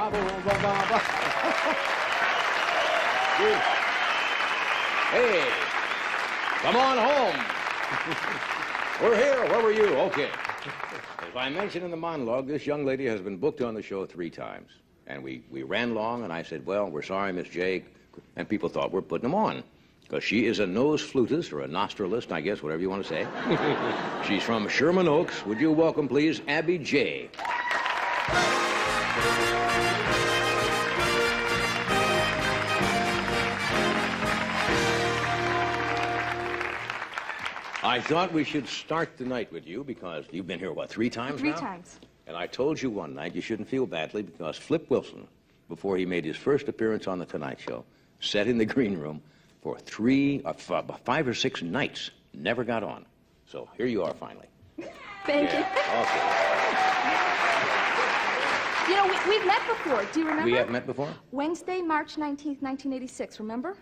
Hey, come on home. We're here. Where were you? Okay. As I mentioned in the monologue, this young lady has been booked on the show 3 times. And we ran long, and I said, well, we're sorry, Miss J. And people thought we're putting them on. Because she is a nose flutist, or a nostrilist, I guess, whatever you want to say. She's from Sherman Oaks. Would you welcome, please, Abby J. I thought we should start the night with you because you've been here, what, 3 times now? 3 times. And I told you one night you shouldn't feel badly because Flip Wilson, before he made his first appearance on The Tonight Show, sat in the green room for 5 or 6 nights, never got on. So here you are finally. Thank you. Okay. You know, we've met before. Do you remember? We have met before? Wednesday, March 19th, 1986. Remember?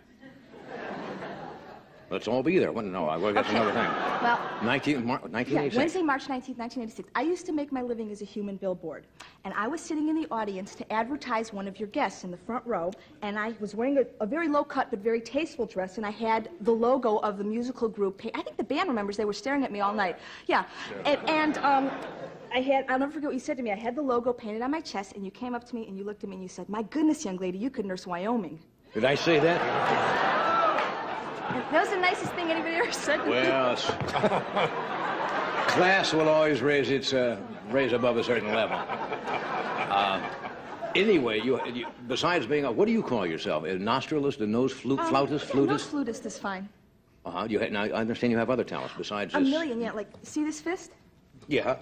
Let's all be there. Well, no, that's another thing. Well, 1986. Yeah, Wednesday, March 19th, 1986. I used to make my living as a human billboard. And I was sitting in the audience to advertise one of your guests in the front row. And I was wearing a very low-cut but very tasteful dress. And I had the logo of the musical group. I think the band remembers. They were staring at me all night. Yeah. I'll never forget what you said to me. I had the logo painted on my chest. And you came up to me and you looked at me and you said, my goodness, young lady, you could nurse Wyoming. Did I say that? That was the nicest thing anybody ever said to me. Well, class will always raise above a certain level. Anyway, you besides being what do you call yourself? A nostrilist, a nose flautist, flutist? Nose flutist is fine. Now, I understand you have other talents besides this. A million, yeah. Like, see this fist? Yeah.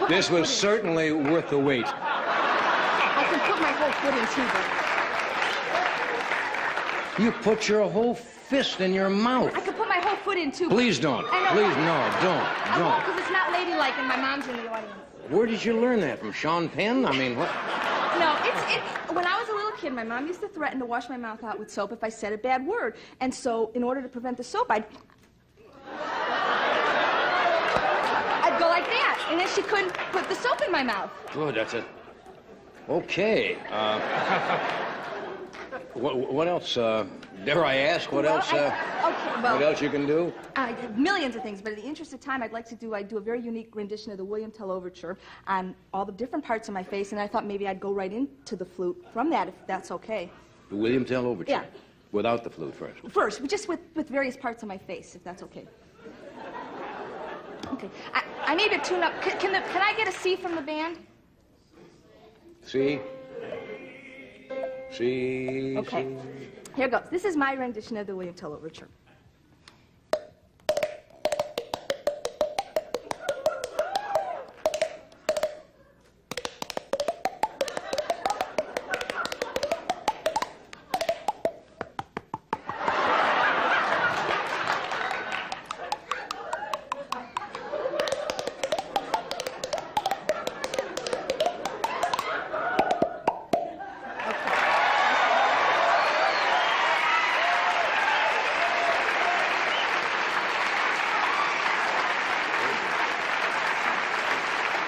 This was certainly worth the wait. I can put my whole foot in, too, but... You put your whole fist in your mouth. I can put my whole foot in, too. Please don't. Please, no, don't. I won't, because it's not ladylike and my mom's in the audience. Where did you learn that? From Sean Penn? I mean, what? No, when I was a little kid, my mom used to threaten to wash my mouth out with soap if I said a bad word. And so, in order to prevent the soap, I'd go like that, and then she couldn't put the soap in my mouth. Good, that's it. Okay. What else? Dare I ask? What else? What else you can do? Millions of things, but in the interest of time, I'd do a very unique rendition of the William Tell Overture on all the different parts of my face, and I thought maybe I'd go right into the flute from that, if that's okay. The William Tell Overture? Yeah. Without the flute first? First, just with various parts of my face, if that's okay. Okay. I need to tune up. Can I get a C from the band? C? C? Okay. C. Here goes. This is my rendition of the William Tell Overture.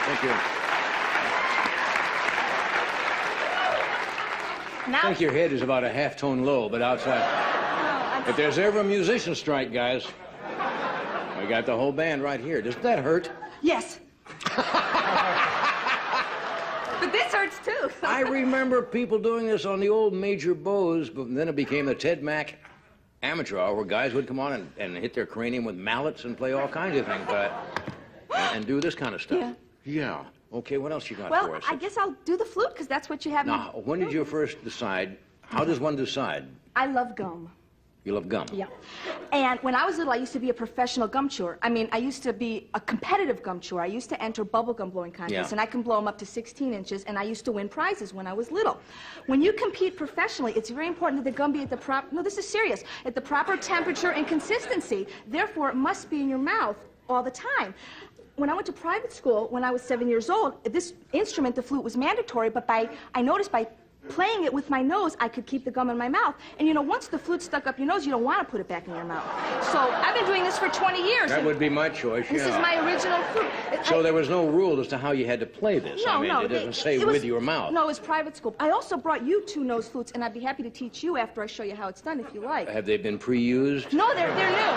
Thank you. Now, I think your head is about a half tone low, but outside. If there's ever a musician strike, guys, we got the whole band right here. Does that hurt? Yes. But this hurts too. I remember people doing this on the old Major Bose, but then it became the Ted Mack Amateur Hour, where guys would come on and hit their cranium with mallets and play all kinds of things, and do this kind of stuff. Yeah. Yeah. Okay, what else you got Well, for us? I guess I'll do the flute, because that's what you have. Now, when did you first decide? How does one decide? I love gum. You love gum? Yeah. And when I was little, I used to be a professional gum chewer. I mean, I used to be a competitive gum chewer. I used to enter bubblegum blowing contests, and I can blow them up to 16 inches, and I used to win prizes when I was little. When you compete professionally, it's very important that the gum be at the proper, no, this is serious, at the proper temperature and consistency. Therefore, it must be in your mouth all the time. When I went to private school, when I was 7 years old, this instrument, the flute, was mandatory, but I noticed by playing it with my nose, I could keep the gum in my mouth. And you know, once the flute's stuck up your nose, you don't want to put it back in your mouth. So I've been doing this for 20 years. That would be my choice, This is my original flute. So there was no rule as to how you had to play this? No, I mean, no. it doesn't say with your mouth. No, it was private school. I also brought you 2 nose flutes, and I'd be happy to teach you after I show you how it's done, if you like. Have they been pre-used? No, they're new.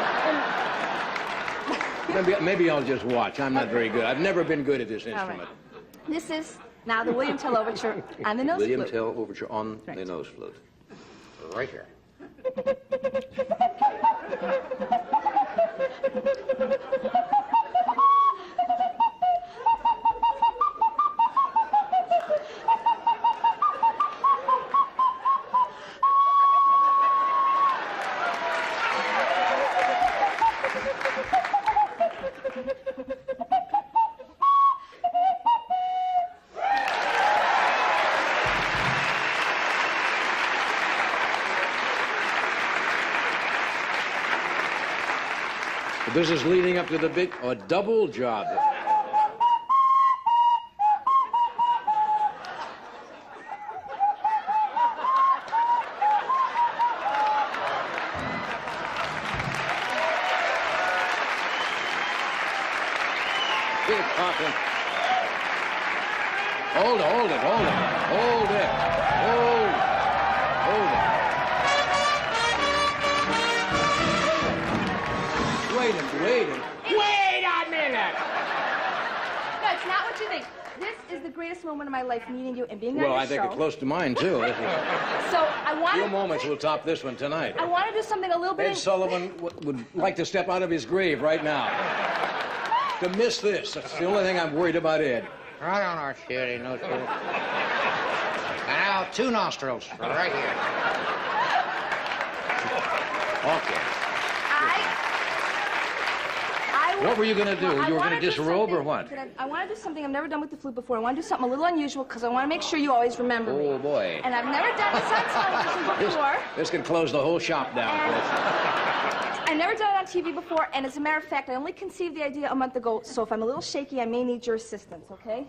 Maybe I'll just watch. I'm not very good. I've never been good at this instrument. Right. This is now the William Tell Overture on the nose flute. William Tell Overture on the nose flute. Right here. This is leading up to the big, double job. Keep popping. Hold it. Wait a minute! No, it's not what you think. This is the greatest moment of my life, meeting you and being on your show. Well, I think it's close to mine, too. So I want Few moments will top this one tonight. I want to do something a little bit... Ed Sullivan would like to step out of his grave right now. To miss this. That's the only thing I'm worried about, Ed. Right on our shitty nose. And now 2 nostrils right here. Okay. What were you going to do? You were going to disrobe or what? I want to do something I've never done with the flute before. I want to do something a little unusual because I want to make sure you always remember me. Oh, boy. And I've never done this on television before. This could close the whole shop down. I've never done it on TV before, and as a matter of fact, I only conceived the idea a month ago, so if I'm a little shaky, I may need your assistance, okay?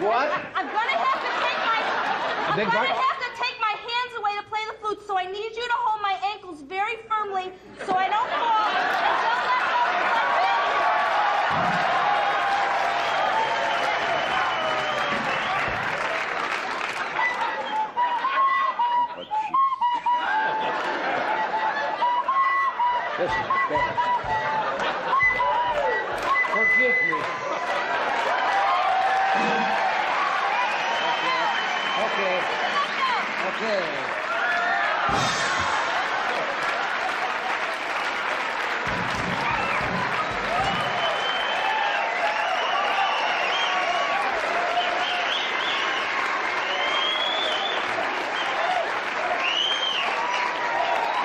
What? I'm gonna have to take my hands away to play the flute, so I need you to hold my ankles very firmly so I don't fall and don't let go of This is bad. Forgive me. Okay.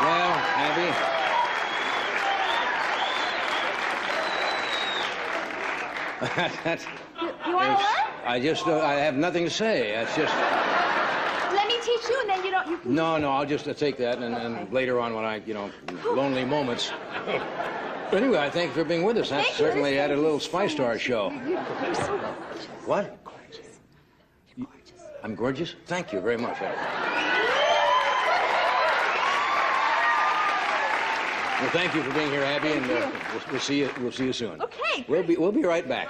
Well, Abby. You want to learn? I have nothing to say. It's just... Let me teach you, and then you can... No, I'll just take that, and later on when I, lonely moments. But anyway, I thank you for being with us. That certainly added a little spice to our show. You're so gorgeous. What? You're gorgeous. You're gorgeous. I'm gorgeous? Thank you very much. Well, thank you for being here, Abby, and we'll see you soon. Okay. We'll be right back.